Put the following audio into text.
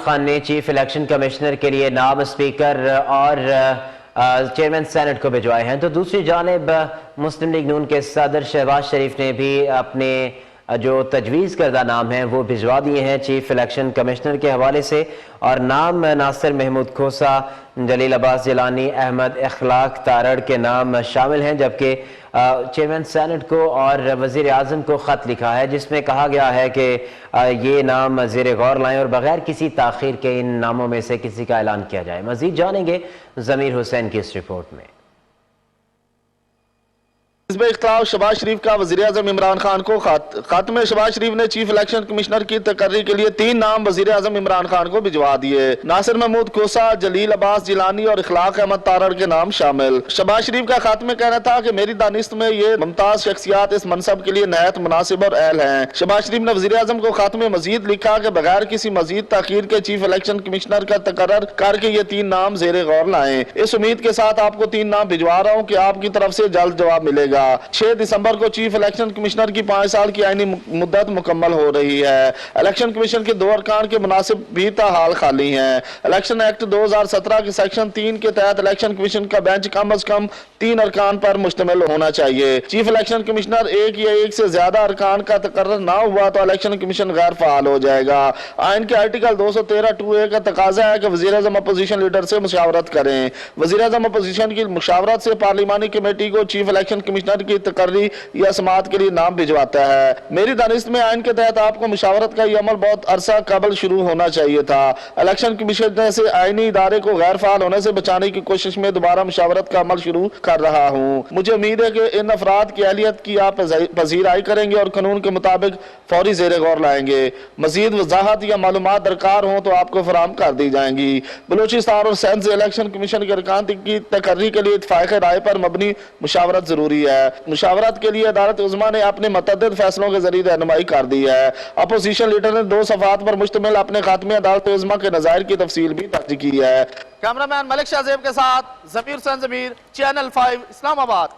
خان نے chief election commissioner کے لیے نام اسپیکر اور چیئرمین سینٹ کو بھجوائے ہیں، تو دوسری جانب مسلم لیگ نون کے صدر شہباز شریف نے بھی اپنے جو تجویز کردہ نام ہیں وہ بھجوا دیے ہیں چیف الیکشن کمشنر کے حوالے سے، اور نام ناصر محمود کھوسا، جلیل عباس جیلانی، احمد اخلاق تارڑ کے نام شامل ہیں، جبکہ چیئرمین سینٹ کو اور وزیر اعظم کو خط لکھا ہے جس میں کہا گیا ہے کہ یہ نام زیر غور لائیں اور بغیر کسی تاخیر کے ان ناموں میں سے کسی کا اعلان کیا جائے۔ مزید جانیں گے ضمیر حسین کی اس رپورٹ میں۔ حزب اختلاف شہباز شریف کا وزیر اعظم عمران خان کو خط میں شہباز شریف نے چیف الیکشن کمشنر کی تقرری کے لیے 3 نام وزیر اعظم عمران خان کو بھجوا دیے۔ ناصر محمود کھوسا، جلیل عباس جیلانی اور اخلاق احمد تارڑ کے نام شامل۔ شہباز شریف کا خط میں کہنا تھا کہ میری دانست میں یہ ممتاز شخصیات اس منصب کے لیے نہایت مناسب اور اہل ہیں۔ شہباز شریف نے وزیر اعظم کو خط میں مزید لکھا کہ بغیر کسی مزید تاخیر کے چیف الیکشن کمشنر کا تقرر کر کے یہ 3 نام زیر غور لائیں۔ اس امید کے ساتھ آپ کو 3 نام بھجوا رہا ہوں کہ آپ کی طرف سے جلد جواب ملے گا۔ 6 دسمبر کو چیف الیکشن کمشنر کی 5 سال کی آئینی مدت مکمل ہو رہی ہے۔ الیکشن کمیشن کے 2 ارکان کے مناسب بھی تاحال خالی ہیں۔ الیکشن ایکٹ 2017 کے سیکشن 3 کے تحت الیکشن کمیشن کا بینچ کم از کم 3 ارکان پر مشتمل ہونا چاہیے۔ چیف الیکشن کمشنر ایک یا ایک سے زیادہ ارکان کا تقرر نہ ہوا تو الیکشن کمیشن غیر فعال ہو جائے گا۔ آئین کے آرٹیکل 213(2)(a) کا تقاضا ہے کہ وزیر اعظم اپوزیشن لیڈر سے مشاورت کریں۔ وزیر اعظم اپوزیشن کی مشاورت سے پارلیمانی کمیٹی کو چیف الیکشن کمشنر کی تقرری یا سماعت کے لیے نام بھجواتا ہے۔ میری دانست میں آئین کے تحت آپ کو مشاورت کا یہ عمل بہت عرصہ قبل شروع ہونا چاہیے تھا۔ الیکشن کمیشن سے آئینی ادارے کو غیر فعال ہونے سے بچانے کی کوشش میں دوبارہ مشاورت کا عمل شروع کر رہا ہوں۔ مجھے امید ہے کہ ان افراد کی اہلیت کی آپ پذیرائی کریں گے اور قانون کے مطابق فوری زیر غور لائیں گے۔ مزید وضاحت یا معلومات درکار ہوں تو آپ کو فراہم کر دی جائیں گی۔ بلوچستان اور سندھ سے الیکشن کمیشن کے ارکان کی تقرری کے لیے اتفاق رائے پر مبنی مشاورت ضروری ہے۔ مشاورت کے لیے عدالت عظمیٰ نے اپنے متعدد فیصلوں کے ذریعے رہنمائی کر دی ہے۔ اپوزیشن لیڈر نے 2 صفحات پر مشتمل اپنے خط میں عدالت عظمیٰ کے نظائر کی تفصیل بھی درج کی ہے۔ کیمرہ مین ملک شاہ زیب کے ساتھ ضمیر حسین ضمیر، چینل 5 اسلام آباد۔